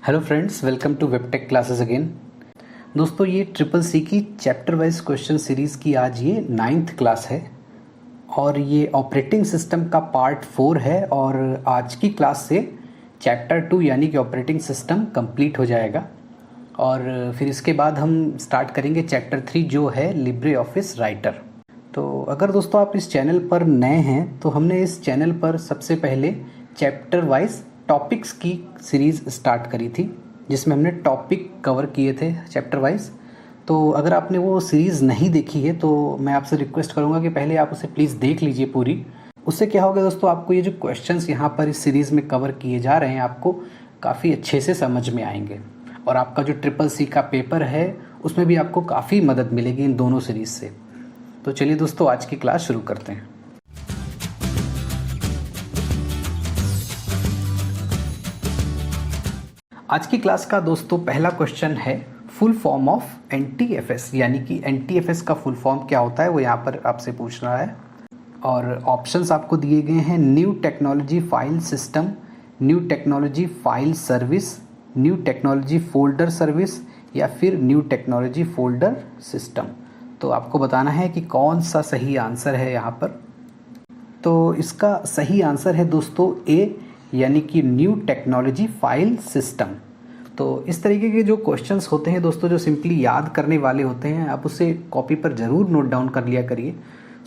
Hello friends, welcome to वेबटेक classes again. दोस्तों, ये ट्रिपल सी की चैप्टर वाइज क्वेश्चन सीरीज़ की आज ये 9th क्लास है और ये ऑपरेटिंग सिस्टम का पार्ट 4 है। और आज की क्लास से चैप्टर 2 यानी कि ऑपरेटिंग सिस्टम कंप्लीट हो जाएगा और फिर इसके बाद हम स्टार्ट करेंगे चैप्टर 3 जो है लिब्रे ऑफिस राइटर। तो अगर दोस्तों आप इस चैनल पर नए हैं तो हमने इस चैनल पर सबसे पहले चैप्टर वाइज टॉपिक्स की सीरीज़ स्टार्ट करी थी जिसमें हमने टॉपिक कवर किए थे चैप्टर वाइज। तो अगर आपने वो सीरीज़ नहीं देखी है तो मैं आपसे रिक्वेस्ट करूँगा कि पहले आप उसे प्लीज़ देख लीजिए पूरी। उससे क्या होगा दोस्तों, आपको ये जो क्वेश्चंस यहाँ पर इस सीरीज़ में कवर किए जा रहे हैं आपको काफ़ी अच्छे से समझ में आएंगे और आपका जो ट्रिपल सी का पेपर है उसमें भी आपको काफ़ी मदद मिलेगी इन दोनों सीरीज़ से। तो चलिए दोस्तों, आज की क्लास शुरू करते हैं। आज की क्लास का दोस्तों पहला क्वेश्चन है फुल फॉर्म ऑफ एनटीएफएस, यानी कि एनटीएफएस का फुल फॉर्म क्या होता है वो यहाँ पर आपसे पूछ रहा है। और ऑप्शंस आपको दिए गए हैं new technology file system, new technology file service, new technology folder service या फिर न्यू टेक्नोलॉजी फोल्डर सिस्टम। तो आपको बताना है कि कौन सा सही आंसर है यहाँ पर। तो इसका सही आंसर है दोस्तों ए, यानी कि न्यू टेक्नोलॉजी फाइल सिस्टम। तो इस तरीके के जो क्वेश्चंस होते हैं दोस्तों, जो सिंपली याद करने वाले होते हैं, आप उसे कॉपी पर ज़रूर नोट डाउन कर लिया करिए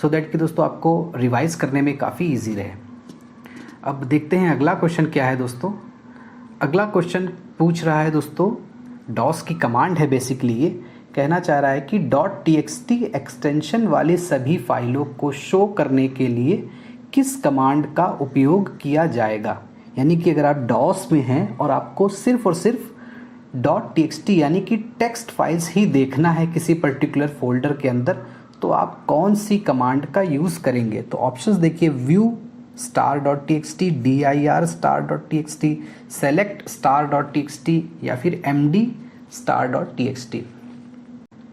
सो दैट कि दोस्तों आपको रिवाइज करने में काफ़ी इजी रहे। अब देखते हैं अगला क्वेश्चन क्या है दोस्तों। अगला क्वेश्चन पूछ रहा है दोस्तों, डॉस की कमांड है बेसिकली, ये कहना चाह रहा है कि .txt एक्सटेंशन वाले सभी फाइलों को शो करने के लिए किस कमांड का उपयोग किया जाएगा। यानी कि अगर आप डॉस में हैं और आपको सिर्फ और सिर्फ .txt यानी कि टेक्स्ट फाइल्स ही देखना है किसी पर्टिकुलर फोल्डर के अंदर, तो आप कौन सी कमांड का यूज़ करेंगे। तो ऑप्शंस देखिए, view star.txt, dir star.txt, select star.txt या फिर md star.txt।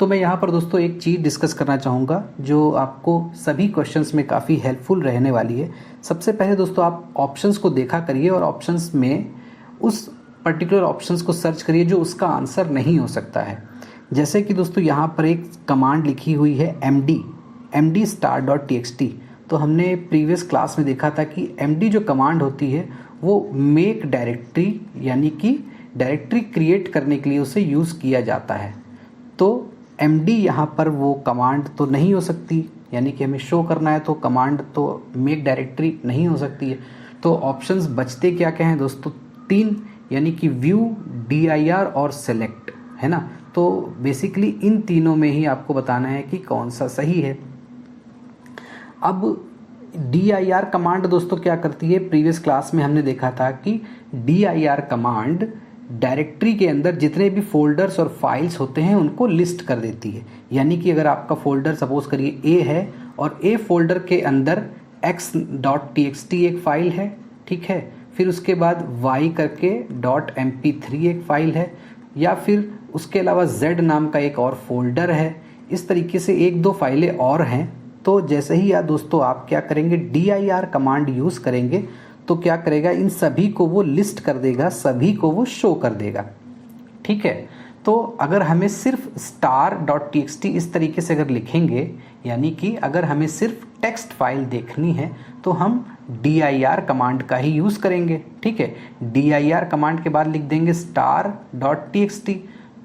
तो मैं यहाँ पर दोस्तों एक चीज़ डिस्कस करना चाहूँगा जो आपको सभी क्वेश्चंस में काफ़ी हेल्पफुल रहने वाली है। सबसे पहले दोस्तों आप ऑप्शंस को देखा करिए और ऑप्शंस में उस पर्टिकुलर ऑप्शंस को सर्च करिए जो उसका आंसर नहीं हो सकता है। जैसे कि दोस्तों यहाँ पर एक कमांड लिखी हुई है md star.txt। तो हमने प्रीवियस क्लास में देखा था कि md जो कमांड होती है वो मेक डायरेक्टरी यानी कि डायरेक्टरी क्रिएट करने के लिए उसे यूज़ किया जाता है। तो md यहाँ पर वो कमांड तो नहीं हो सकती, यानी कि हमें शो करना है तो कमांड तो मेक डायरेक्टरी नहीं हो सकती है। तो ऑप्शंस बचते क्या क्या हैं दोस्तों, 3, यानी कि व्यू, dir और सेलेक्ट, है ना। तो बेसिकली इन तीनों में ही आपको बताना है कि कौन सा सही है। अब dir कमांड दोस्तों क्या करती है, प्रीवियस क्लास में हमने देखा था कि dir कमांड डायरेक्टरी के अंदर जितने भी फोल्डर्स और फाइल्स होते हैं उनको लिस्ट कर देती है। यानी कि अगर आपका फोल्डर सपोज करिए ए है और ए फोल्डर के अंदर x.txt एक फाइल है, ठीक है, फिर उसके बाद y करके .mp3 एक फाइल है, या फिर उसके अलावा z नाम का एक और फोल्डर है। इस तरीके से 1-2 फाइलें और हैं। तो जैसे ही यार दोस्तों आप क्या करेंगे, dir कमांड यूज़ करेंगे तो क्या करेगा, इन सभी को वो लिस्ट कर देगा, सभी को वो शो कर देगा, ठीक है। तो अगर हमें सिर्फ star.txt इस तरीके से अगर लिखेंगे, यानी कि अगर हमें सिर्फ टेक्स्ट फाइल देखनी है तो हम dir कमांड का ही यूज़ करेंगे, ठीक है। dir कमांड के बाद लिख देंगे star.txt।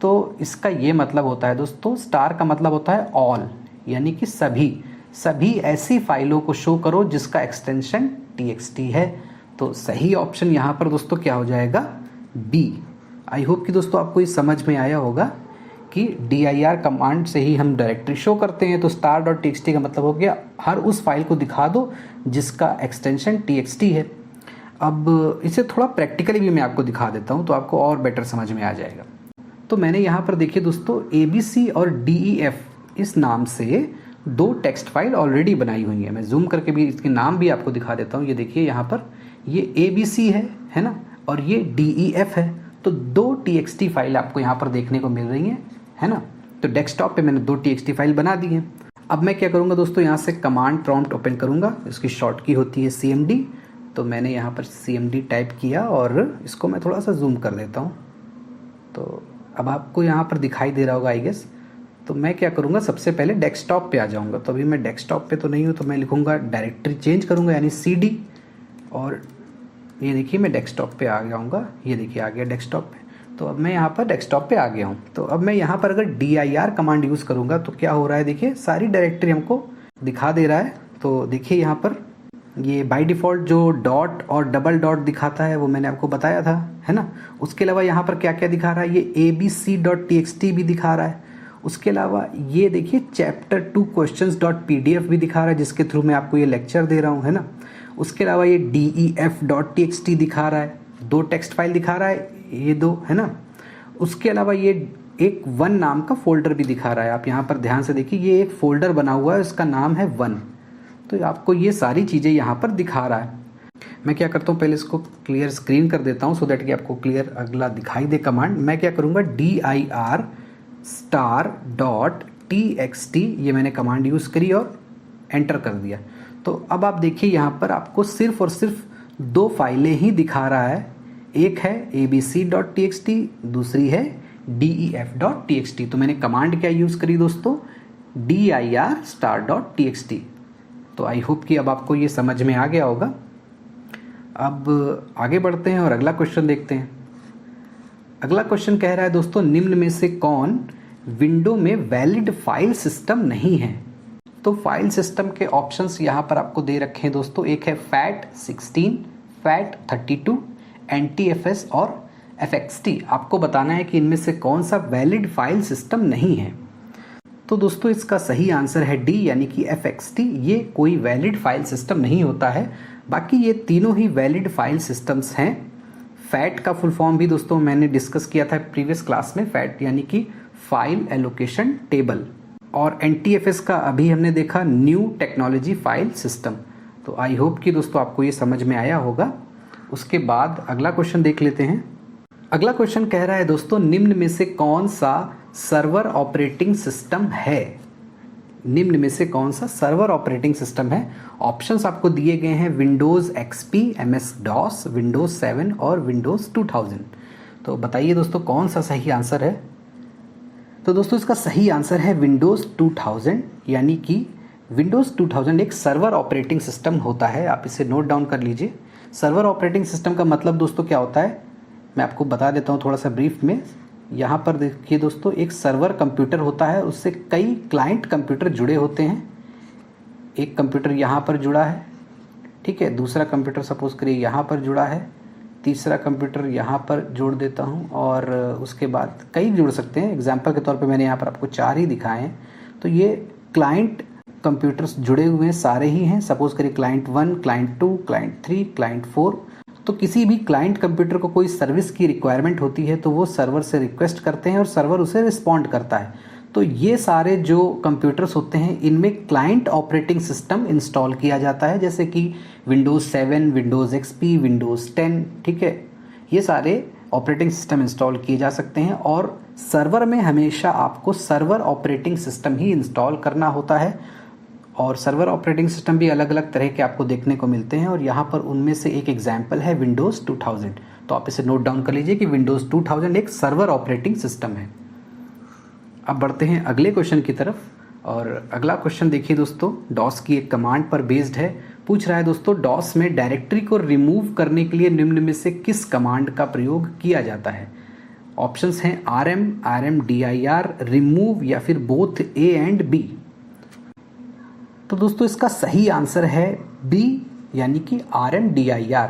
तो इसका ये मतलब होता है दोस्तों, स्टार का मतलब होता है ऑल, यानी कि सभी ऐसी फाइलों को शो करो जिसका एक्सटेंशन txt है। तो सही ऑप्शन यहाँ पर दोस्तों क्या हो जाएगा, बी। आई होप कि दोस्तों आपको ये समझ में आया होगा कि dir कमांड से ही हम डायरेक्टरी शो करते हैं। तो star.txt का मतलब हो गया हर उस फाइल को दिखा दो जिसका एक्सटेंशन txt है। अब इसे थोड़ा प्रैक्टिकली भी मैं आपको दिखा देता हूँ तो आपको और बेटर समझ में आ जाएगा। तो मैंने यहाँ पर देखिए दोस्तों abc और def इस नाम से 2 टेक्स्ट फाइल ऑलरेडी बनाई हुई है। मैं जूम करके भी इसके नाम भी आपको दिखा देता हूँ। ये देखिए यहाँ पर ये abc है ना, और ये def है। तो 2 txt फाइल आपको यहाँ पर देखने को मिल रही है ना। तो डेस्कटॉप पे मैंने 2 txt फाइल बना दी हैं। अब मैं क्या करूँगा दोस्तों, यहाँ से कमांड प्रॉम्प्ट ओपन करूँगा। इसकी शॉर्ट की होती है cmd। तो मैंने यहाँ पर cmd टाइप किया और इसको मैं थोड़ा सा जूम कर देता हूँ। तो अब आपको यहाँ पर दिखाई दे रहा होगा आई गेस। तो मैं क्या करूँगा, सबसे पहले डेस्कटॉप पे आ जाऊँगा। तो अभी मैं डेस्कटॉप पे तो नहीं हूँ, तो मैं लिखूँगा डायरेक्टरी चेंज करूँगा यानी CD, और ये देखिए मैं डेस्कटॉप पे आ जाऊँगा। ये देखिए आ गया डेस्कटॉप पे। तो अब मैं यहाँ पर डेस्कटॉप पे आ गया हूँ। तो अब मैं यहाँ पर अगर dir कमांड यूज़ करूँगा तो क्या हो रहा है, देखिए सारी डायरेक्टरी हमको दिखा दे रहा है। तो देखिए यहाँ पर ये बाय डिफ़ॉल्ट जो डॉट और डबल डॉट दिखाता है वो मैंने आपको बताया था, है ना। उसके अलावा यहाँ पर क्या क्या दिखा रहा है, ये abc.txt भी दिखा रहा है। उसके अलावा ये देखिए चैप्टर 2 questions.pdf भी दिखा रहा है, जिसके थ्रू मैं आपको ये लेक्चर दे रहा हूँ, है ना। उसके अलावा ये def.txt दिखा रहा है, 2 टेक्स्ट फाइल दिखा रहा है, ये 2, है ना। उसके अलावा ये एक 1 नाम का फोल्डर भी दिखा रहा है। आप यहाँ पर ध्यान से देखिए, ये एक फोल्डर बना हुआ है, उसका नाम है 1। तो आपको ये सारी चीज़ें यहाँ पर दिखा रहा है। मैं क्या करता हूँ, पहले इसको क्लियर स्क्रीन कर देता हूँ सो दैट कि आपको क्लियर अगला दिखाई दे कमांड। मैं क्या करूँगा, dir*.txt ये मैंने कमांड यूज़ करी और एंटर कर दिया। तो अब आप देखिए यहाँ पर आपको सिर्फ और सिर्फ 2 फाइलें ही दिखा रहा है। एक है abc.txt, दूसरी है def.txt। तो मैंने कमांड क्या यूज़ करी दोस्तों, dir*.txt। तो आई होप कि अब आपको ये समझ में आ गया होगा। अब आगे बढ़ते हैं और अगला क्वेश्चन देखते हैं। अगला क्वेश्चन कह रहा है दोस्तों, निम्न में से कौन विंडो में वैलिड फाइल सिस्टम नहीं है। तो फाइल सिस्टम के ऑप्शंस यहाँ पर आपको दे रखे हैं दोस्तों। एक है FAT16, FAT32, NTFS और FXT। आपको बताना है कि इनमें से कौन सा वैलिड फाइल सिस्टम नहीं है। तो दोस्तों इसका सही आंसर है D यानी कि FXT। ये कोई वैलिड फाइल सिस्टम नहीं होता है। बाकी ये तीनों ही वैलिड फाइल सिस्टम्स हैं। फैट का फुल फॉर्म भी दोस्तों मैंने डिस्कस किया था प्रीवियस क्लास में, फैट यानी कि फाइल एलोकेशन टेबल। और NTFS का अभी हमने देखा न्यू टेक्नोलॉजी फाइल सिस्टम। तो आई होप कि दोस्तों आपको ये समझ में आया होगा। उसके बाद अगला क्वेश्चन देख लेते हैं। अगला क्वेश्चन कह रहा है दोस्तों, निम्न में से कौन सा सर्वर ऑपरेटिंग सिस्टम है। निम्न में से कौन सा सर्वर ऑपरेटिंग सिस्टम है। ऑप्शंस आपको दिए गए हैं Windows XP, MS DOS, Windows 7 और विंडोज़ 2000। तो बताइए दोस्तों कौन सा सही आंसर है। तो दोस्तों इसका सही आंसर है विंडोज़ 2000, यानी कि विंडोज़ 2000 एक सर्वर ऑपरेटिंग सिस्टम होता है। आप इसे नोट डाउन कर लीजिए। सर्वर ऑपरेटिंग सिस्टम का मतलब दोस्तों क्या होता है, मैं आपको बता देता हूँ थोड़ा सा ब्रीफ में। यहाँ पर देखिए दोस्तों, एक सर्वर कंप्यूटर होता है, उससे कई क्लाइंट कंप्यूटर जुड़े होते हैं। एक कंप्यूटर यहाँ पर जुड़ा है, ठीक है, दूसरा कंप्यूटर सपोज करिए यहाँ पर जुड़ा है, तीसरा कंप्यूटर यहाँ पर जोड़ देता हूँ, और उसके बाद कई जुड़ सकते हैं। एग्जाम्पल के तौर पे मैंने यहाँ पर आपको 4 ही दिखाए हैं। तो ये क्लाइंट कंप्यूटर्स जुड़े हुए हैं, सारे ही हैं। सपोज करिए क्लाइंट 1, क्लाइंट 2, क्लाइंट 3, क्लाइंट 4। तो किसी भी क्लाइंट कंप्यूटर को कोई सर्विस की रिक्वायरमेंट होती है तो वो सर्वर से रिक्वेस्ट करते हैं और सर्वर उसे रिस्पॉन्ड करता है। तो ये सारे जो कंप्यूटर्स होते हैं इनमें क्लाइंट ऑपरेटिंग सिस्टम इंस्टॉल किया जाता है, जैसे कि विंडोज़ 7, विंडोज़ XP, विंडोज़ 10, ठीक है। ये सारे ऑपरेटिंग सिस्टम इंस्टॉल किए जा सकते हैं और सर्वर में हमेशा आपको सर्वर ऑपरेटिंग सिस्टम ही इंस्टॉल करना होता है। और सर्वर ऑपरेटिंग सिस्टम भी अलग अलग तरह के आपको देखने को मिलते हैं, और यहाँ पर उनमें से एक एग्जाम्पल है विंडोज़ 2000। तो आप इसे नोट डाउन कर लीजिए कि विंडोज़ 2000 एक सर्वर ऑपरेटिंग सिस्टम है। अब बढ़ते हैं अगले क्वेश्चन की तरफ। और अगला क्वेश्चन देखिए दोस्तों, डॉस की एक कमांड पर बेस्ड है। पूछ रहा है दोस्तों, डॉस में डायरेक्टरी को रिमूव करने के लिए निम्न में से किस कमांड का प्रयोग किया जाता है। ऑप्शंस हैं rmdir, रिमूव या फिर बोथ A and B। तो दोस्तों इसका सही आंसर है B यानी कि rmdir।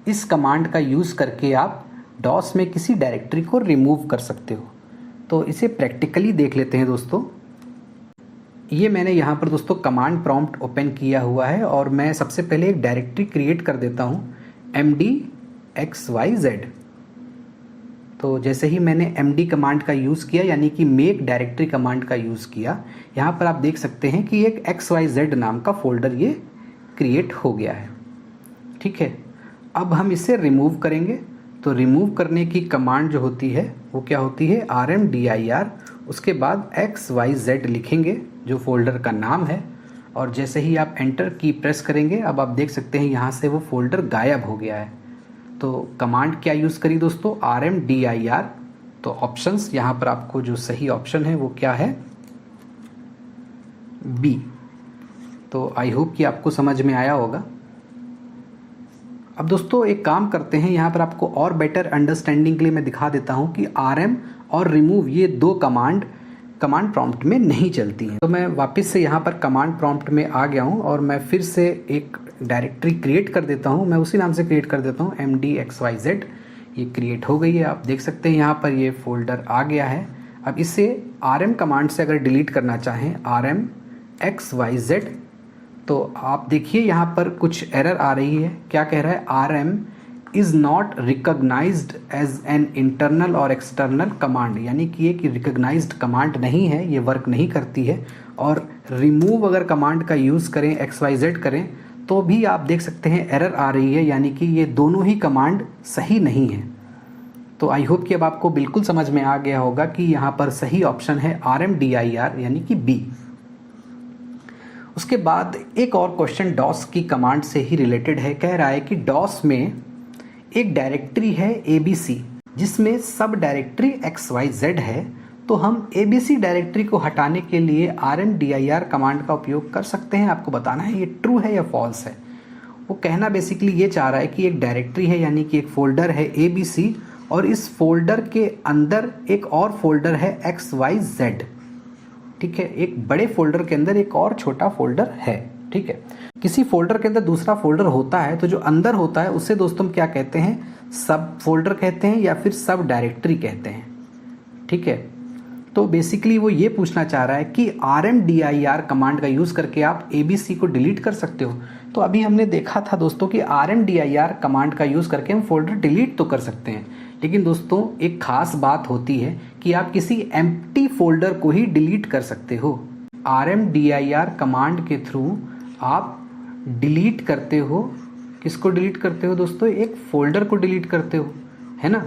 इस कमांड का यूज़ करके आप डॉस में किसी डायरेक्टरी को रिमूव कर सकते हो। तो इसे प्रैक्टिकली देख लेते हैं दोस्तों। ये मैंने यहाँ पर दोस्तों कमांड प्रॉम्प्ट ओपन किया हुआ है और मैं सबसे पहले एक डायरेक्टरी क्रिएट कर देता हूँ mdxyz। तो जैसे ही मैंने md कमांड का यूज़ किया यानी कि मेक डायरेक्टरी कमांड का यूज़ किया, यहाँ पर आप देख सकते हैं कि एक xyz नाम का फोल्डर ये क्रिएट हो गया है, ठीक है। अब हम इसे रिमूव करेंगे। तो रिमूव करने की कमांड जो होती है वो क्या होती है, rmdir, उसके बाद xyz लिखेंगे जो फोल्डर का नाम है, और जैसे ही आप एंटर की प्रेस करेंगे अब आप देख सकते हैं यहाँ से वो फोल्डर गायब हो गया है। तो कमांड क्या यूज़ करी दोस्तों, rmdir। तो ऑप्शंस यहाँ पर आपको जो सही ऑप्शन है वो क्या है, बी। तो आई होप कि आपको समझ में आया होगा। अब दोस्तों एक काम करते हैं, यहाँ पर आपको और बेटर अंडरस्टैंडिंग के लिए मैं दिखा देता हूँ कि rm और रिमूव ये दो कमांड प्रॉम्प्ट में नहीं चलती हैं। तो मैं वापस से यहाँ पर कमांड प्रॉम्प्ट में आ गया हूँ और मैं फिर से एक डायरेक्टरी क्रिएट कर देता हूँ। मैं उसी नाम से क्रिएट कर देता हूँ mdxyz। ये क्रिएट हो गई है, आप देख सकते हैं यहाँ पर ये फोल्डर आ गया है। अब इसे rm कमांड से अगर डिलीट करना चाहें rmxyz, तो आप देखिए यहाँ पर कुछ एरर आ रही है। क्या कह रहा है, rm is not recognised as an internal और एक्सटर्नल कमांड, यानी कि ये कि रिकॉग्नाइज्ड कमांड नहीं है, ये वर्क नहीं करती है। और रिमूव अगर कमांड का यूज़ करें, XYZ करें, तो भी आप देख सकते हैं एरर आ रही है, यानी कि ये दोनों ही कमांड सही नहीं है। तो आई होप कि अब आपको बिल्कुल समझ में आ गया होगा कि यहाँ पर सही ऑप्शन है RMDIR यानी कि बी। उसके बाद एक और क्वेश्चन डॉस की कमांड से ही रिलेटेड है। कह रहा है कि डॉस में एक डायरेक्टरी है ABC जिसमें सब डायरेक्टरी XYZ है, तो हम ABC डायरेक्टरी को हटाने के लिए RMDIR कमांड का उपयोग कर सकते हैं। आपको बताना है ये ट्रू है या फॉल्स है। वो कहना बेसिकली ये चाह रहा है कि एक डायरेक्टरी है यानी कि एक फोल्डर है ABC और इस फोल्डर के अंदर एक और फोल्डर है XYZ। ठीक है, एक बड़े फोल्डर के अंदर एक और छोटा फोल्डर है। ठीक है, किसी फोल्डर के अंदर दूसरा फोल्डर होता है तो जो अंदर होता है उसे दोस्तों क्या कहते हैं, सब फोल्डर कहते हैं या फिर सब डायरेक्टरी कहते हैं। ठीक है, तो बेसिकली वो ये पूछना चाह रहा है कि RMDIR कमांड का यूज़ करके आप ABC को डिलीट कर सकते हो। तो अभी हमने देखा था दोस्तों कि RMDIR कमांड का यूज़ करके हम फोल्डर डिलीट तो कर सकते हैं, लेकिन दोस्तों एक खास बात होती है कि आप किसी एम्प्टी फोल्डर को ही डिलीट कर सकते हो। RMDIR कमांड के थ्रू आप डिलीट करते हो, किसको डिलीट करते हो दोस्तों, एक फोल्डर को डिलीट करते हो, है ना,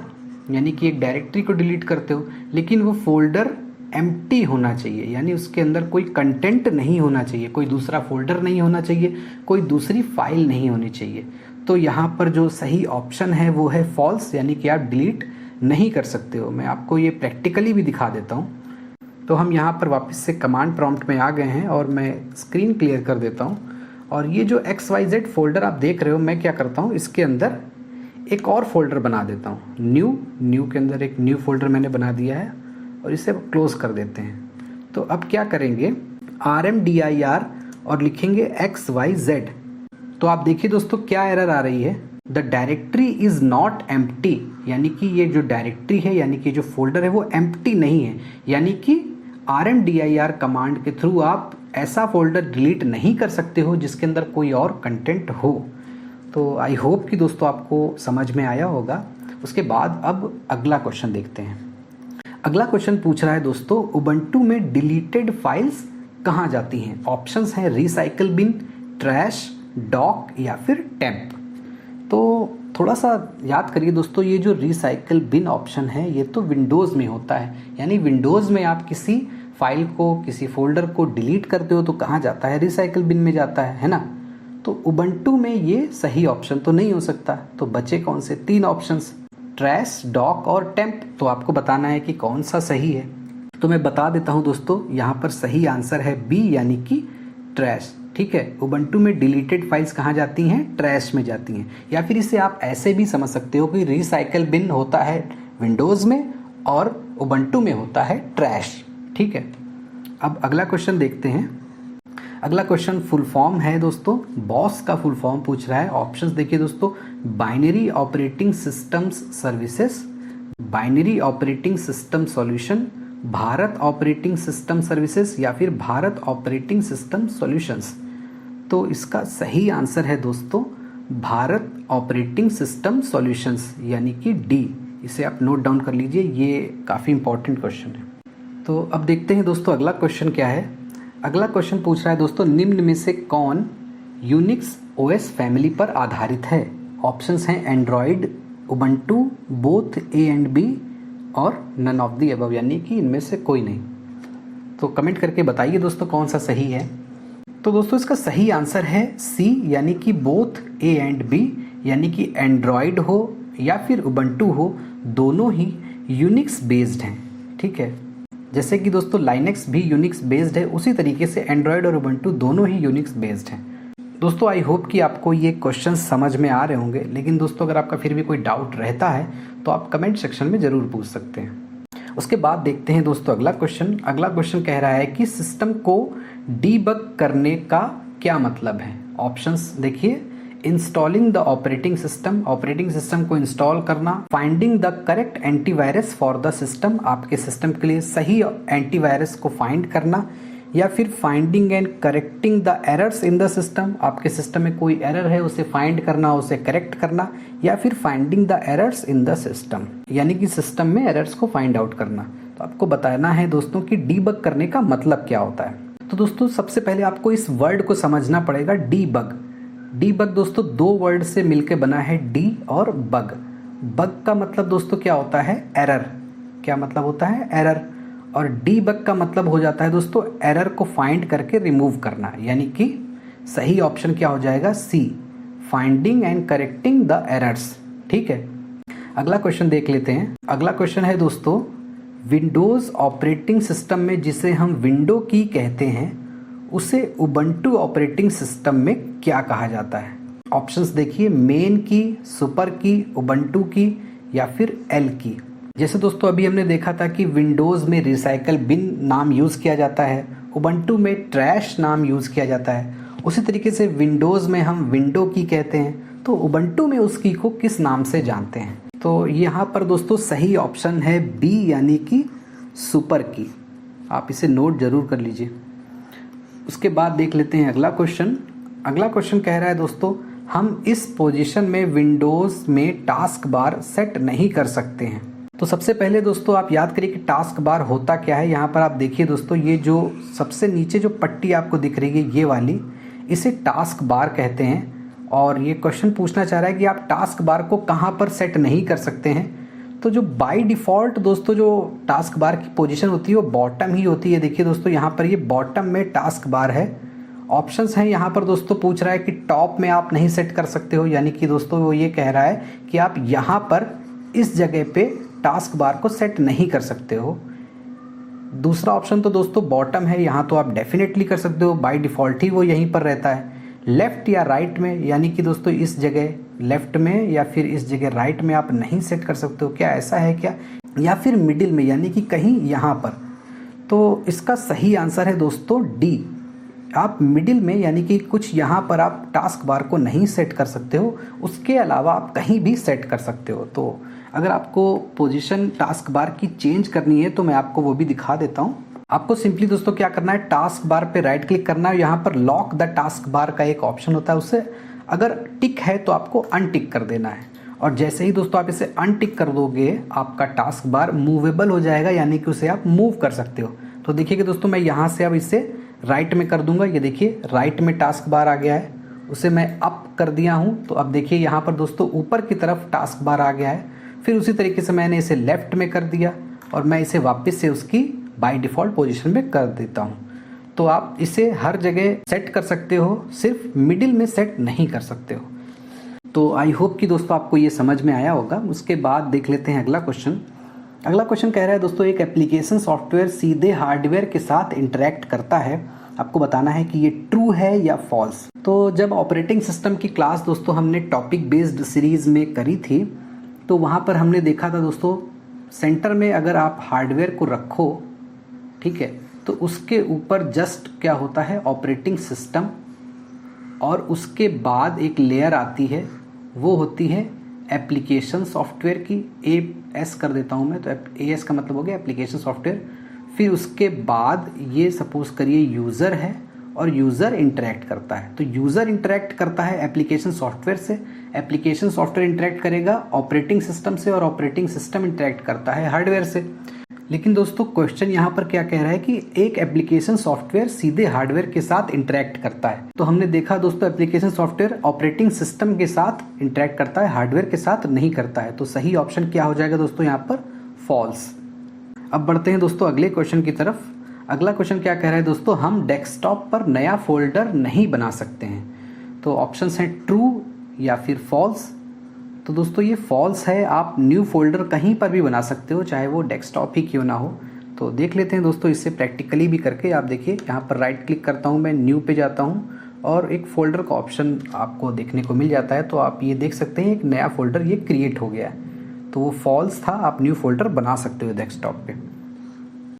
यानी कि एक डायरेक्टरी को डिलीट करते हो, लेकिन वो फोल्डर एम्प्टी होना चाहिए, यानी उसके अंदर कोई कंटेंट नहीं होना चाहिए, कोई दूसरा फोल्डर नहीं होना चाहिए, कोई दूसरी फाइल नहीं होनी चाहिए। तो यहाँ पर जो सही ऑप्शन है वो है फॉल्स, यानी कि आप डिलीट नहीं कर सकते हो। मैं आपको ये प्रैक्टिकली भी दिखा देता हूँ। तो हम यहाँ पर वापस से कमांड प्रॉम्प्ट में आ गए हैं और मैं स्क्रीन क्लियर कर देता हूँ। और ये जो XYZ फोल्डर आप देख रहे हो, मैं क्या करता हूँ, इसके अंदर एक और फोल्डर बना देता हूँ, न्यू के अंदर एक न्यू फोल्डर मैंने बना दिया है और इसे क्लोज कर देते हैं। तो अब क्या करेंगे, RMDIR और लिखेंगे XYZ। तो आप देखिए दोस्तों क्या एरर आ रही है, the directory is not empty, यानी कि ये जो डायरेक्टरी है यानी कि जो फोल्डर है वो एम्प्टी नहीं है, यानी कि RMDIR कमांड के थ्रू आप ऐसा फोल्डर डिलीट नहीं कर सकते हो जिसके अंदर कोई और कंटेंट हो। तो आई होप कि दोस्तों आपको समझ में आया होगा। उसके बाद अब अगला क्वेश्चन देखते हैं। अगला क्वेश्चन पूछ रहा है दोस्तों, उबंटू में डिलीटेड फाइल्स कहाँ जाती हैं। ऑप्शंस हैं रिसाइकल बिन, ट्रैश, डॉक या फिर टेम्प। तो थोड़ा सा याद करिए दोस्तों, ये जो रिसाइकल बिन ऑप्शन है ये तो विंडोज़ में होता है, यानी विंडोज़ में आप किसी फाइल को, किसी फोल्डर को डिलीट करते हो तो कहाँ जाता है, रिसाइकल बिन में जाता है ना। तो उबंटू में ये सही ऑप्शन तो नहीं हो सकता। तो बचे कौन से, तीन ऑप्शंस, ट्रैश, डॉक और टेम्प। तो आपको बताना है कि कौन सा सही है। तो मैं बता देता हूँ दोस्तों, यहाँ पर सही आंसर है बी, यानी कि ट्रैश। ठीक है, उबंटू में डिलीटेड फाइल्स कहाँ जाती हैं, ट्रैश में जाती हैं। या फिर इसे आप ऐसे भी समझ सकते हो कि रिसाइकल बिन होता है विंडोज़ में और उबंटू में होता है ट्रैश। ठीक है, अब अगला क्वेश्चन देखते हैं। अगला क्वेश्चन फुल फॉर्म है दोस्तों, बॉस का फुल फॉर्म पूछ रहा है। ऑप्शंस देखिए दोस्तों, binary operating systems services, binary operating system solution, Bharat operating system services या फिर भारत ऑपरेटिंग सिस्टम सॉल्यूशंस। तो इसका सही आंसर है दोस्तों भारत ऑपरेटिंग सिस्टम सॉल्यूशंस, यानी कि डी। इसे आप नोट डाउन कर लीजिए, ये काफ़ी इंपॉर्टेंट क्वेश्चन है। तो अब देखते हैं दोस्तों अगला क्वेश्चन क्या है। अगला क्वेश्चन पूछ रहा है दोस्तों, निम्न में से कौन यूनिक्स OS फैमिली पर आधारित है। ऑप्शंस हैं Android, Ubuntu, both A and B और नन ऑफ दी अबव, यानी कि इनमें से कोई नहीं। तो कमेंट करके बताइए दोस्तों कौन सा सही है। तो दोस्तों इसका सही आंसर है C, यानी कि बोथ A एंड B, यानी कि एंड्रॉयड हो या फिर उबंटू हो, दोनों ही यूनिक्स बेस्ड हैं, ठीक है। जैसे कि दोस्तों लाइनक्स भी यूनिक्स बेस्ड है, उसी तरीके से एंड्रॉयड और उबंटू दोनों ही यूनिक्स बेस्ड हैं। दोस्तों आई होप कि आपको ये क्वेश्चन समझ में आ रहे होंगे, लेकिन दोस्तों अगर आपका फिर भी कोई डाउट रहता है तो आप कमेंट सेक्शन में ज़रूर पूछ सकते हैं। उसके बाद देखते हैं दोस्तों अगला क्वेश्चन कह रहा है कि सिस्टम को डीबग करने का क्या मतलब है। ऑप्शंस देखिए, इंस्टॉलिंग द ऑपरेटिंग सिस्टम को इंस्टॉल करना, finding the correct antivirus for the system, आपके सिस्टम के लिए सही एंटीवायरस को फाइंड करना, या फिर finding and correcting the errors in the system, आपके सिस्टम में कोई एरर है उसे फाइंड करना, उसे करेक्ट करना, या फिर finding the errors in the system, यानी कि सिस्टम में एरर्स को फाइंड आउट करना। तो आपको बताना है दोस्तों कि डीबग करने का मतलब क्या होता है। तो दोस्तों सबसे पहले आपको इस वर्ड को समझना पड़ेगा, डीबग दोस्तों दो वर्ड से मिलकर बना है, डी और बग। बग का मतलब दोस्तों क्या होता है, एरर। क्या मतलब होता है, एरर। और डीबग का मतलब हो जाता है दोस्तों एरर को फाइंड करके रिमूव करना, यानी कि सही ऑप्शन क्या हो जाएगा, C, finding and correcting the errors, ठीक है। अगला क्वेश्चन देख लेते हैं। अगला क्वेश्चन है दोस्तों, विंडोज ऑपरेटिंग सिस्टम में जिसे हम विंडो की कहते हैं उसे उबंटू ऑपरेटिंग सिस्टम में क्या कहा जाता है। ऑप्शंस देखिए, मेन की, सुपर की, उबंटू की, या फिर एल की। जैसे दोस्तों अभी हमने देखा था कि विंडोज में रिसाइकल बिन नाम यूज़ किया जाता है, उबंटू में ट्रैश नाम यूज़ किया जाता है, उसी तरीके से विंडोज में हम विंडो की कहते हैं, तो उबंटू में उस की को किस नाम से जानते हैं। तो यहाँ पर दोस्तों सही ऑप्शन है बी, यानी कि सुपर की। आप इसे नोट जरूर कर लीजिए। उसके बाद देख लेते हैं अगला क्वेश्चन कह रहा है दोस्तों, हम इस पोजीशन में विंडोज में टास्क बार सेट नहीं कर सकते हैं। तो सबसे पहले दोस्तों आप याद करिए कि टास्क बार होता क्या है। यहाँ पर आप देखिए दोस्तों, ये जो सबसे नीचे जो पट्टी आपको दिख रही है ये वाली, इसे टास्क बार कहते हैं। और ये क्वेश्चन पूछना चाह रहा है कि आप टास्क बार को कहाँ पर सेट नहीं कर सकते हैं। तो जो बाय डिफ़ॉल्ट दोस्तों जो टास्क बार की पोजीशन होती है वो बॉटम ही होती है। देखिए दोस्तों यहाँ पर ये बॉटम में टास्क बार है। ऑप्शंस हैं यहाँ पर दोस्तों, पूछ रहा है कि टॉप में आप नहीं सेट कर सकते हो, यानी कि दोस्तों वो ये कह रहा है कि आप यहाँ पर इस जगह पे टास्क बार को सेट नहीं कर सकते हो। दूसरा ऑप्शन तो दोस्तों बॉटम है, यहाँ तो आप डेफिनेटली कर सकते हो, बाय डिफ़ॉल्ट ही वो यहीं पर रहता है। लेफ्ट या राइट में, यानी कि दोस्तों इस जगह लेफ्ट में या फिर इस जगह राइट में आप नहीं सेट कर सकते हो, क्या ऐसा है क्या। या फिर मिडिल में, यानी कि कहीं यहाँ पर। तो इसका सही आंसर है दोस्तों डी, आप मिडिल में, यानी कि कुछ यहाँ पर आप टास्क बार को नहीं सेट कर सकते हो, उसके अलावा आप कहीं भी सेट कर सकते हो। तो अगर आपको पोजीशन टास्क बार की चेंज करनी है तो मैं आपको वो भी दिखा देता हूँ। आपको सिंपली दोस्तों क्या करना है, टास्क बार पे राइट क्लिक करना है, यहाँ पर लॉक द टास्क बार का एक ऑप्शन होता है, उससे अगर टिक है तो आपको अनटिक कर देना है। और जैसे ही दोस्तों आप इसे अनटिक कर दोगे आपका टास्क बार मूवेबल हो जाएगा, यानी कि उसे आप मूव कर सकते हो। तो देखिए कि दोस्तों मैं यहाँ से अब इसे राइट में कर दूंगा, ये देखिए राइट में टास्क बार आ गया है, उसे मैं अप कर दिया हूँ तो अब देखिए यहाँ पर दोस्तों ऊपर की तरफ टास्क बार आ गया है। फिर उसी तरीके से मैंने इसे लेफ्ट में कर दिया और मैं इसे वापस से उसकी बाय डिफ़ॉल्ट पोजीशन में कर देता हूँ। तो आप इसे हर जगह सेट कर सकते हो, सिर्फ मिडिल में सेट नहीं कर सकते हो। तो आई होप कि दोस्तों आपको ये समझ में आया होगा। उसके बाद देख लेते हैं अगला क्वेश्चन कह रहा है दोस्तों, एक एप्लीकेशन सॉफ्टवेयर सीधे हार्डवेयर के साथ इंटरेक्ट करता है, आपको बताना है कि ये ट्रू है या फॉल्स। तो जब ऑपरेटिंग सिस्टम की क्लास दोस्तों हमने टॉपिक बेस्ड सीरीज में करी थी तो वहाँ पर हमने देखा था दोस्तों, सेंटर में अगर आप हार्डवेयर को रखो, ठीक है, तो उसके ऊपर जस्ट क्या होता है, ऑपरेटिंग सिस्टम, और उसके बाद एक लेयर आती है, वो होती है एप्लीकेशन सॉफ्टवेयर की। एस कर देता हूँ मैं, तो एस का मतलब हो गया एप्लीकेशन सॉफ्टवेयर। फिर उसके बाद ये सपोज करिए यूज़र है और यूज़र इंटरेक्ट करता है, तो यूज़र इंटरेक्ट करता है एप्लीकेशन सॉफ्टवेयर से, एप्लीकेशन सॉफ्टवेयर इंटरेक्ट करेगा ऑपरेटिंग सिस्टम से, और ऑपरेटिंग सिस्टम इंटरेक्ट करता है हार्डवेयर से। लेकिन दोस्तों क्वेश्चन यहाँ पर क्या कह रहा है कि एक एप्लीकेशन सॉफ्टवेयर सीधे हार्डवेयर के साथ इंटरेक्ट करता है। तो हमने देखा दोस्तों एप्लीकेशन सॉफ्टवेयर ऑपरेटिंग सिस्टम के साथ इंटरेक्ट करता है, हार्डवेयर के साथ नहीं करता है। तो सही ऑप्शन क्या हो जाएगा दोस्तों यहाँ पर, फॉल्स। अब बढ़ते हैं दोस्तों अगले क्वेश्चन की तरफ। अगला क्वेश्चन क्या कह रहा है दोस्तों, हम डेस्कटॉप पर नया फोल्डर नहीं बना सकते हैं। तो ऑप्शंस हैं ट्रू या फिर फॉल्स। तो दोस्तों ये फॉल्स है, आप न्यू फोल्डर कहीं पर भी बना सकते हो, चाहे वो डेस्कटॉप ही क्यों ना हो। तो देख लेते हैं दोस्तों इससे प्रैक्टिकली भी करके। आप देखिए यहाँ पर राइट क्लिक करता हूँ मैं, न्यू पे जाता हूँ और एक फ़ोल्डर का ऑप्शन आपको देखने को मिल जाता है। तो आप ये देख सकते हैं एक नया फ़ोल्डर ये क्रिएट हो गया है। तो वो फॉल्स था, आप न्यू फोल्डर बना सकते हो डेस्कटॉप पे।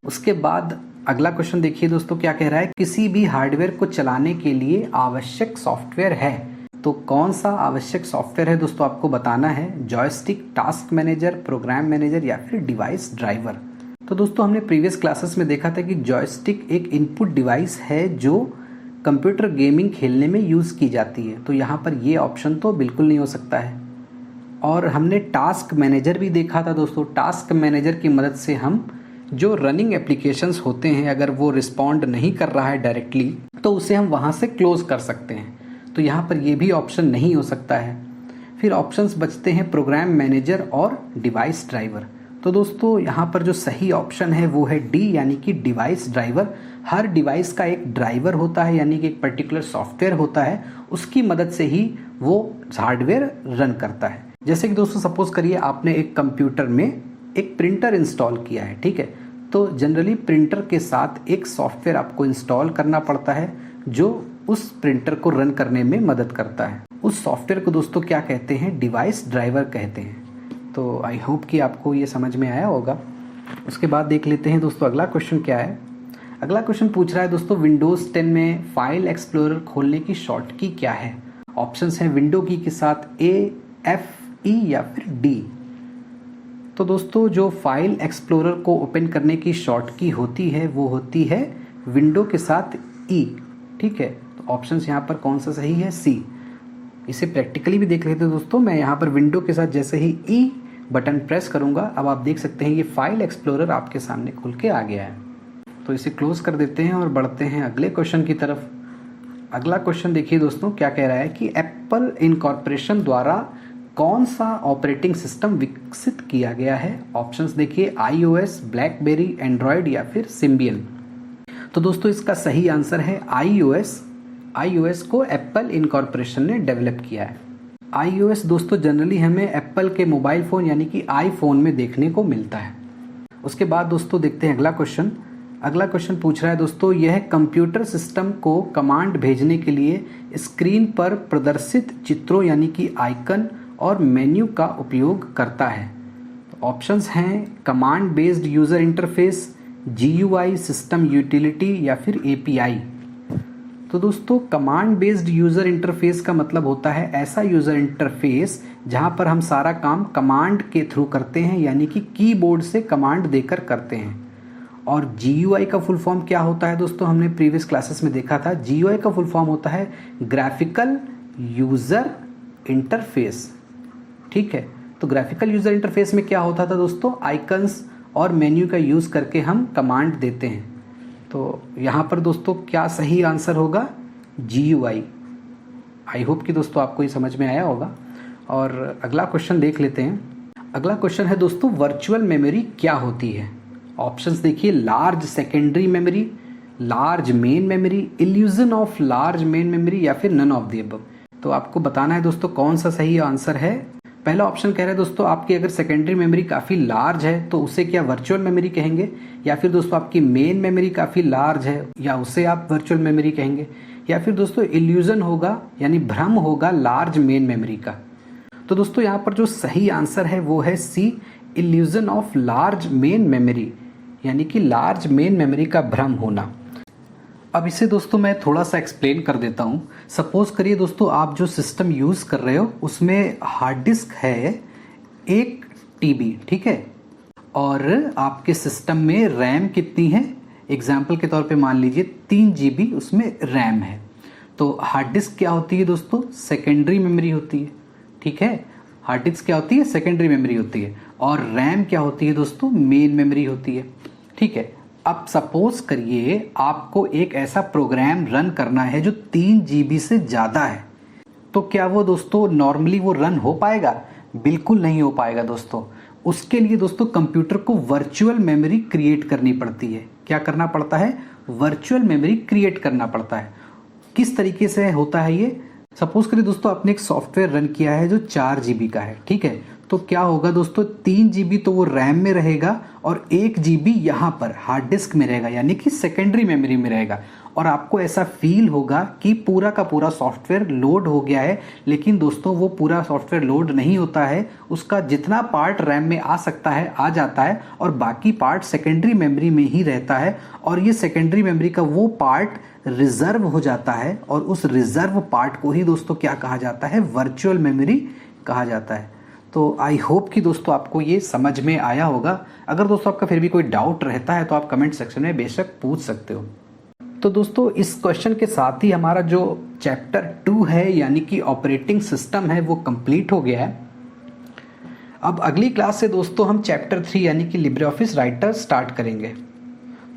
उसके बाद अगला क्वेश्चन देखिए दोस्तों क्या कह रहा है, किसी भी हार्डवेयर को चलाने के लिए आवश्यक सॉफ्टवेयर है। तो कौन सा आवश्यक सॉफ्टवेयर है दोस्तों आपको बताना है, joystick, task manager, program manager या फिर डिवाइस ड्राइवर। तो दोस्तों हमने प्रीवियस क्लासेस में देखा था कि जॉयस्टिक एक इनपुट डिवाइस है जो कंप्यूटर गेमिंग खेलने में यूज़ की जाती है। तो यहाँ पर ये ऑप्शन तो बिल्कुल नहीं हो सकता है। और हमने टास्क मैनेजर भी देखा था दोस्तों, टास्क मैनेजर की मदद से हम जो रनिंग एप्लीकेशंस होते हैं अगर वो रिस्पॉन्ड नहीं कर रहा है डायरेक्टली तो उसे हम वहाँ से क्लोज कर सकते हैं। तो यहाँ पर ये भी ऑप्शन नहीं हो सकता है। फिर ऑप्शंस बचते हैं प्रोग्राम मैनेजर और डिवाइस ड्राइवर। तो दोस्तों यहाँ पर जो सही ऑप्शन है वो है डी, यानी कि डिवाइस ड्राइवर। हर डिवाइस का एक ड्राइवर होता है, यानी कि एक पर्टिकुलर सॉफ्टवेयर होता है, उसकी मदद से ही वो हार्डवेयर रन करता है। जैसे कि दोस्तों सपोज करिए आपने एक कंप्यूटर में एक प्रिंटर इंस्टॉल किया है, ठीक है। तो जनरली प्रिंटर के साथ एक सॉफ्टवेयर आपको इंस्टॉल करना पड़ता है जो उस प्रिंटर को रन करने में मदद करता है। उस सॉफ्टवेयर को दोस्तों क्या कहते हैं, डिवाइस ड्राइवर कहते हैं। तो आई होप कि आपको ये समझ में आया होगा। उसके बाद देख लेते हैं दोस्तों अगला क्वेश्चन क्या है। अगला क्वेश्चन पूछ रहा है दोस्तों विंडोज़ 10 में फाइल एक्सप्लोरर खोलने की शॉर्ट की क्या है। ऑप्शंस हैं विंडो की के साथ ए, एफ, ई या फिर डी। तो दोस्तों जो फाइल एक्सप्लोरर को ओपन करने की शॉर्ट की होती है वो होती है विंडो के साथ ई, ठीक है। तो ऑप्शंस यहाँ पर कौन सा सही है, सी। इसे प्रैक्टिकली भी देख लेते हैं दोस्तों। मैं यहाँ पर विंडो के साथ जैसे ही ई बटन प्रेस करूँगा, अब आप देख सकते हैं ये फाइल एक्सप्लोरर आपके सामने खुल के आ गया है। तो इसे क्लोज कर देते हैं और बढ़ते हैं अगले क्वेश्चन की तरफ। अगला क्वेश्चन देखिए दोस्तों क्या कह रहा है कि एप्पल इनकॉर्पोरेशन द्वारा कौन सा ऑपरेटिंग सिस्टम विकसित किया गया है। ऑप्शंस देखिए iOS, ब्लैकबेरी, एंड्रॉयड या फिर सिम्बियन। तो दोस्तों इसका सही आंसर है iOS। iOS को एप्पल इनकॉर्पोरेशन ने डेवलप किया है। iOS दोस्तों जनरली हमें एप्पल के मोबाइल फ़ोन यानी कि आईफोन में देखने को मिलता है। उसके बाद दोस्तों देखते हैं अगला क्वेश्चन। अगला क्वेश्चन पूछ रहा है दोस्तों यह कंप्यूटर सिस्टम को कमांड भेजने के लिए स्क्रीन पर प्रदर्शित चित्रों यानी कि आइकन और मेन्यू का उपयोग करता है। ऑप्शंस हैं command based user interface, GUI, system utility या फिर API। तो दोस्तों कमांड बेस्ड यूज़र इंटरफेस का मतलब होता है ऐसा यूज़र इंटरफेस जहां पर हम सारा काम कमांड के थ्रू करते हैं, यानी कि कीबोर्ड से कमांड देकर करते हैं। और GUI का फुल फॉर्म क्या होता है दोस्तों, हमने प्रीवियस क्लासेस में देखा था। GUI का फुल फॉर्म होता है ग्राफिकल यूज़र इंटरफेस, ठीक है। तो ग्राफिकल यूज़र इंटरफेस में क्या होता था दोस्तों, आइकन्स और मेन्यू का यूज़ करके हम कमांड देते हैं। तो यहाँ पर दोस्तों क्या सही आंसर होगा, GUI। आई होप कि दोस्तों आपको ये समझ में आया होगा। और अगला क्वेश्चन देख लेते हैं। अगला क्वेश्चन है दोस्तों वर्चुअल मेमोरी क्या होती है। ऑप्शंस देखिए large secondary memory, large main memory, illusion of large main memory या फिर नन ऑफ द अबव। तो आपको बताना है दोस्तों कौन सा सही आंसर है। पहला ऑप्शन कह रहा है दोस्तों आपकी अगर सेकेंडरी मेमोरी काफ़ी लार्ज है तो उसे क्या वर्चुअल मेमोरी कहेंगे, या फिर दोस्तों आपकी मेन मेमोरी काफ़ी लार्ज है या उसे आप वर्चुअल मेमोरी कहेंगे, या फिर दोस्तों इल्यूजन होगा यानी भ्रम होगा लार्ज मेन मेमोरी का। तो दोस्तों यहाँ पर जो सही आंसर है वो है C, illusion of large main memory, यानी कि लार्ज मेन मेमोरी का भ्रम होना। अब इसे दोस्तों मैं थोड़ा सा एक्सप्लेन कर देता हूँ। सपोज करिए दोस्तों आप जो सिस्टम यूज़ कर रहे हो उसमें हार्ड डिस्क है 1 TB, ठीक है, और आपके सिस्टम में रैम कितनी है, एग्जाम्पल के तौर पे मान लीजिए 3 GB उसमें रैम है। तो हार्ड डिस्क क्या होती है दोस्तों, सेकेंडरी मेमोरी होती है, ठीक है। हार्ड डिस्क क्या होती है, सेकेंडरी मेमोरी होती है, और रैम क्या होती है दोस्तों, मेन मेमोरी होती है, ठीक है। अब सपोज करिए आपको एक ऐसा प्रोग्राम रन करना है जो 3 GB से ज़्यादा है, तो क्या वो दोस्तों नॉर्मली वो रन हो पाएगा, बिल्कुल नहीं हो पाएगा दोस्तों। उसके लिए दोस्तों कंप्यूटर को वर्चुअल मेमोरी क्रिएट करनी पड़ती है। क्या करना पड़ता है, वर्चुअल मेमोरी क्रिएट करना पड़ता है। किस तरीके से होता है ये, सपोज करिए दोस्तों आपने एक सॉफ्टवेयर रन किया है जो 4 GB का है, ठीक है। तो क्या होगा दोस्तों, 3 GB तो वो रैम में रहेगा और 1 GB यहाँ पर हार्ड डिस्क में रहेगा, यानी कि सेकेंडरी मेमोरी में रहेगा। और आपको ऐसा फील होगा कि पूरा का पूरा सॉफ्टवेयर लोड हो गया है, लेकिन दोस्तों वो पूरा सॉफ्टवेयर लोड नहीं होता है। उसका जितना पार्ट रैम में आ सकता है आ जाता है और बाकी पार्ट सेकेंडरी मेमोरी में ही रहता है। और ये सेकेंडरी मेमोरी का वो पार्ट रिजर्व हो जाता है और उस रिजर्व पार्ट को ही दोस्तों क्या कहा जाता है, वर्चुअल मेमोरी कहा जाता है। तो आई होप कि दोस्तों आपको ये समझ में आया होगा। अगर दोस्तों आपका फिर भी कोई डाउट रहता है तो आप कमेंट सेक्शन में बेशक पूछ सकते हो। तो दोस्तों इस क्वेश्चन के साथ ही हमारा जो चैप्टर 2 है यानी कि ऑपरेटिंग सिस्टम है वो कंप्लीट हो गया है। अब अगली क्लास से दोस्तों हम चैप्टर 3 यानी कि लिब्रे ऑफिस राइटर स्टार्ट करेंगे।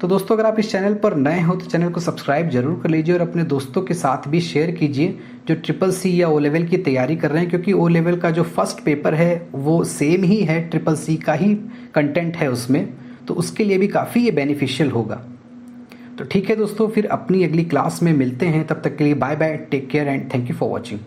तो दोस्तों अगर आप इस चैनल पर नए हो तो चैनल को सब्सक्राइब जरूर कर लीजिए और अपने दोस्तों के साथ भी शेयर कीजिए जो CCC या ओ लेवल की तैयारी कर रहे हैं, क्योंकि ओ लेवल का जो फर्स्ट पेपर है वो सेम ही है, CCC का ही कंटेंट है उसमें, तो उसके लिए भी काफ़ी ये बेनिफिशियल होगा। तो ठीक है दोस्तों, फिर अपनी अगली क्लास में मिलते हैं। तब तक के लिए bye bye, take care and thank you for watching.